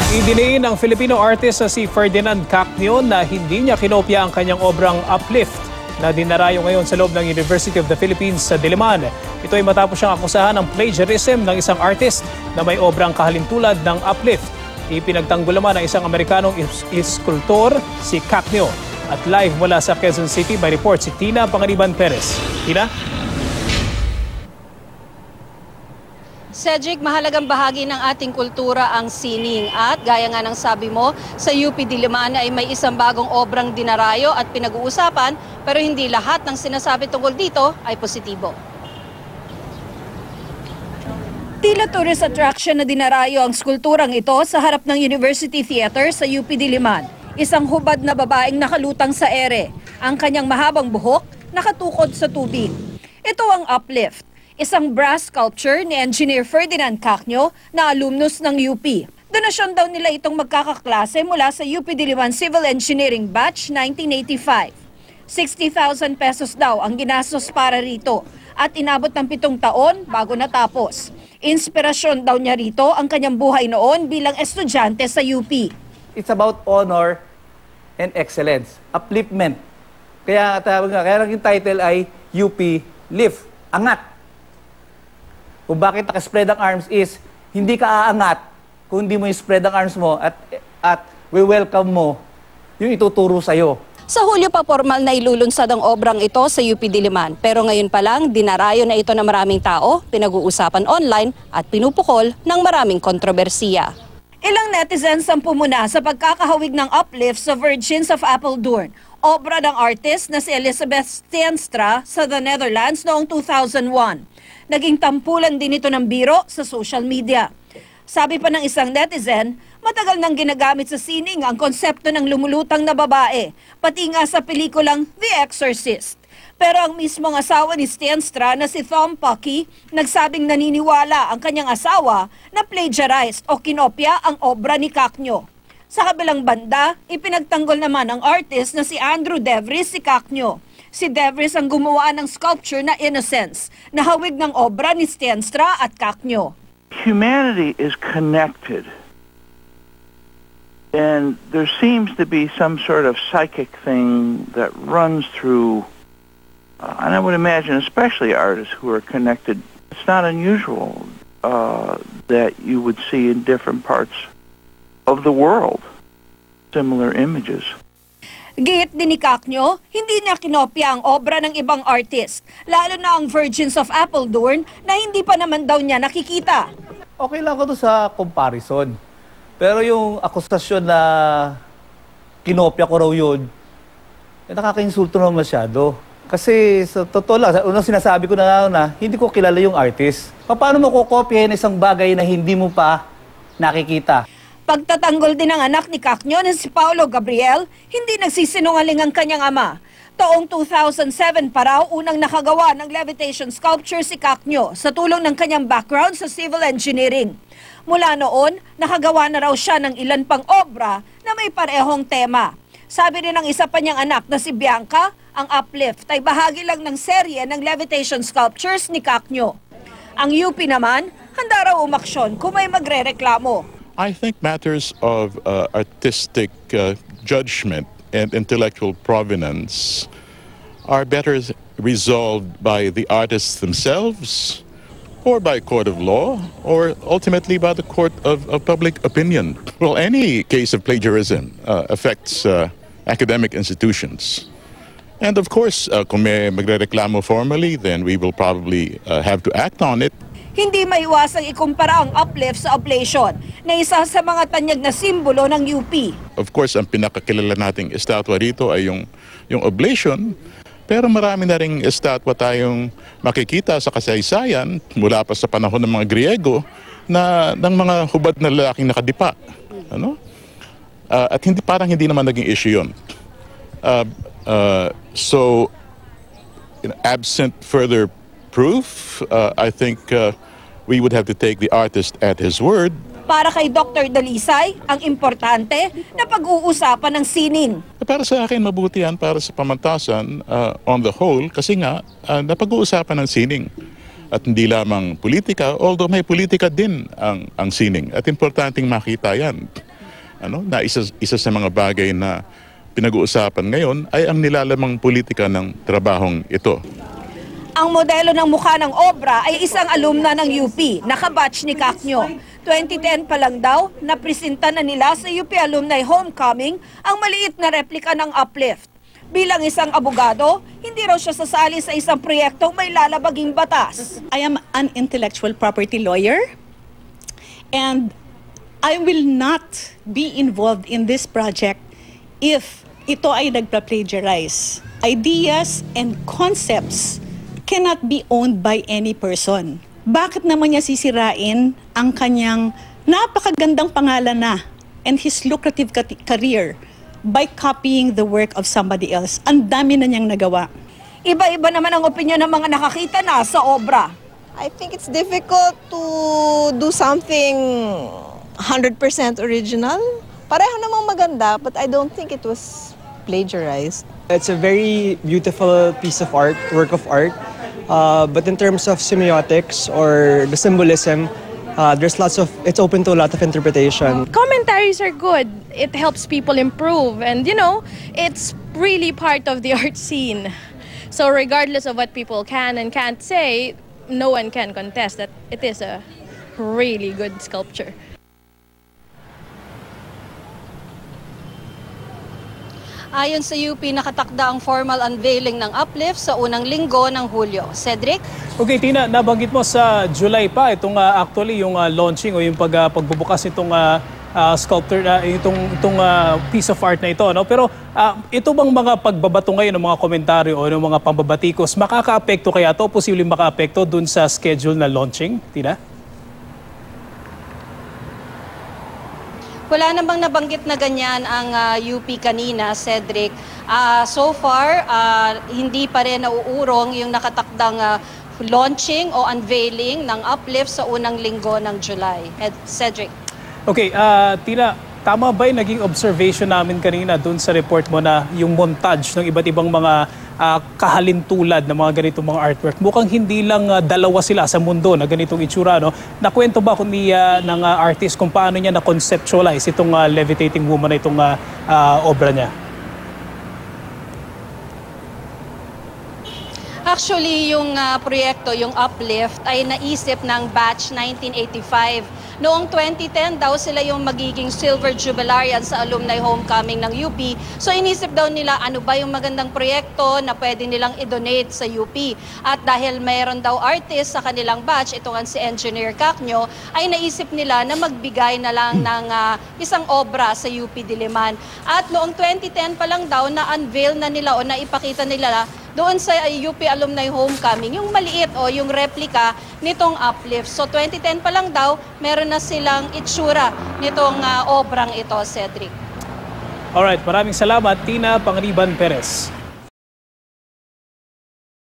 Idiniin ng Filipino artist na si Ferdinand Cacnio na hindi niya kinopya ang kanyang obrang Uplift na dinarayo ngayon sa loob ng University of the Philippines sa Diliman. Ito ay matapos siyang akusahan ng plagiarism ng isang artist na may obrang kahalintulad ng Uplift. Ipinagtanggol naman ng isang Amerikanong iskultor si Cacnio. At live mula sa Quezon City by report si Tina Panganiban Perez. Tina? Cedric, mahalagang bahagi ng ating kultura ang sining at gaya nga ng sabi mo, sa UP Diliman ay may isang bagong obrang dinarayo at pinag-uusapan pero hindi lahat ng sinasabi tungkol dito ay positibo. Tila tourist attraction na dinarayo ang skulturang ito sa harap ng University Theater sa UP Diliman. Isang hubad na babaeng nakalutang sa ere. Ang kanyang mahabang buhok nakatukod sa tubig. Ito ang Uplift. Isang brass sculpture ni Engineer Ferdinand Cacnio na alumnus ng UP. Donasyon daw nila itong magkakaklase mula sa UP Diliman Civil Engineering Batch 1985. 60,000 pesos daw ang ginastos para rito at inabot ng 7 taon bago natapos. Inspirasyon daw niya rito ang kanyang buhay noon bilang estudyante sa UP. It's about honor and excellence, upliftment. Kaya lang yung title ay UP Lift, angat. Kung bakit naka-spread ang arms is, hindi ka aangat kung hindi mo i-spread ang arms mo at we-welcome mo yung ituturo sa'yo. Sa Hulyo pa formal na ilulunsad ang obrang ito sa UP Diliman. Pero ngayon pa lang, dinarayo na ito ng maraming tao, pinag-uusapan online at pinupukol ng maraming kontrobersiya. Ilang netizens ang pumuna sa pagkakahawig ng Uplift sa Virgins of Apeldoorn. Obra ng artist na si Elizabeth Steenstra sa the Netherlands noong 2001. Naging tampulan din ito ng biro sa social media. Sabi pa ng isang netizen, matagal nang ginagamit sa sining ang konsepto ng lumulutang na babae, pati nga sa pelikulang The Exorcist. Pero ang mismong asawa ni Steenstra na si Tom Pucky, nagsabing naniniwala ang kanyang asawa na plagiarized o kinopya ang obra ni Cacnio. Sa kabilang banda, ipinagtanggol naman ng artist na si Andrew Devries si Cacnio. Si Devries ang gumawa ng sculpture na Innocence, na hawig ng obra ni Steenstra at Cacnio. Humanity is connected. And there seems to be some sort of psychic thing that runs through, and I would imagine especially artists who are connected. It's not unusual that you would see in different parts of the world similar images. Gayet din ni Cacnio, hindi niya kinopya ang obra ng ibang artist, lalo na ang Virgins of Apeldoorn na hindi pa naman daw niya nakikita. Okay lang ko to sa comparison. Pero yung akusasyon na kinopya ko raw yun, nakakainsulto naman masyado. Kasi sa totoo lang, unang sinasabi ko na hindi ko kilala yung artist. Paano mo kukopyahin isang bagay na hindi mo pa nakikita? Pagtatanggol din ng anak ni Cacnio na si Paolo Gabriel, hindi nagsisinungaling ang kanyang ama. Taong 2007 pa raw unang nakagawa ng levitation sculpture si Cacnio sa tulong ng kanyang background sa civil engineering. Mula noon, nakagawa na raw siya ng ilan pang obra na may parehong tema. Sabi rin ng isa pa niyang anak na si Bianca, ang Uplift ay bahagi lang ng serye ng levitation sculptures ni Cacnio. Ang UP naman, handa raw umaksyon kung may magrereklamo. I think matters of artistic judgment and intellectual provenance are better resolved by the artists themselves or by a court of law or ultimately by the court of public opinion. Well, any case of plagiarism affects academic institutions. And of course, kung may magrereklamo formally, then we will probably have to act on it. Hindi maiwasang ikumpara ang Uplift sa oblation na isa sa mga tanyag na simbolo ng UP. Of course, ang pinakakilala nating estatwa rito ay yung oblation, pero marami na ring estatwa tayong makikita sa kasaysayan mula pa sa panahon ng mga Griego na ng mga hubad na lalaking nakadipa. Ano? At parang hindi naman naging issue yun. So, absent further proof, I think we would have to take the artist at his word. Para kay Dr. Dalisay, ang importante na pag-uusapan ng sining. Para sa akin, mabuti yan para sa pamantasan on the whole kasi nga napag-uusapan ng sining. At hindi lamang politika, although may politika din ang sining. At importanteng makita yan. na isa sa mga bagay na pinag-uusapan ngayon ay ang nilalamang politika ng trabahong ito. Ang modelo ng mukha ng obra ay isang alumna ng UP, nakabatch ni Cacño. 2010 pa lang daw, napresenta na nila sa UP Alumni Homecoming ang maliit na replika ng Uplift. Bilang isang abogado, hindi raw siya sasali sa isang proyektong may lalabaging batas. I am an intellectual property lawyer and I will not be involved in this project if ito ay nagpa-plagiarize. Ideas and concepts cannot be owned by any person. Bakit naman niya sisirain ang kanyang napakagandang pangalan na and his lucrative career by copying the work of somebody else? Ang dami na niyang nagawa. Iba-iba naman ang opinyon ng mga nakakita na sa obra. I think it's difficult to do something 100% original. Pareho namang maganda, but I don't think it was plagiarized. It's a very beautiful piece of art, work of art. But in terms of semiotics or the symbolism, it's open to a lot of interpretation. Commentaries are good. It helps people improve, and it's really part of the art scene. So regardless of what people can and can't say, no one can contest that it is a really good sculpture. Ayon sa UP, nakatakda ang formal unveiling ng Uplift sa unang linggo ng Hulyo. Cedric? Okay, Tina, nabanggit mo sa July pa itong actually yung launching o yung pagbubukas itong sculpture na itong piece of art na ito, no? Pero ito bang mga pagbabato ngayon ng mga komentaryo o ng mga pambabatikos, makakaapekto kaya to, posibleng makaapekto dun sa schedule na launching, Tina? Wala namang nabanggit na ganyan ang UP kanina, Cedric. So far, hindi pa rin nauurong yung nakatakdang launching o unveiling ng Uplift sa unang linggo ng July. Cedric. Okay, Tina, tama ba yung naging observation namin kanina dun sa report mo na yung montage ng iba't ibang mga kahalintulad na mga ganitong mga artwork? Mukhang hindi lang dalawa sila sa mundo na ganitong itsura, no? Nakwento ba ng artist kung paano niya na-conceptualize itong levitating woman na itong obra niya? Actually, yung proyekto, yung Uplift, ay naisip ng batch 1985. Noong 2010 daw sila yung magiging silver jubilarian sa alumni homecoming ng UP. So inisip daw nila ano ba yung magandang proyekto na pwede nilang i-donate sa UP. At dahil mayroon daw artist sa kanilang batch, ito nga si Engineer Cacño, ay naisip nila na magbigay na lang ng isang obra sa UP Diliman. At noong 2010 pa lang daw na-unveil na nila o naipakita nila doon sa UP Alumni Homecoming, yung maliit o yung replika nitong Uplift. So 2010 pa lang daw, meron na silang itsura nitong obrang ito, Cedric. Alright, maraming salamat, Tina Pangriban Perez.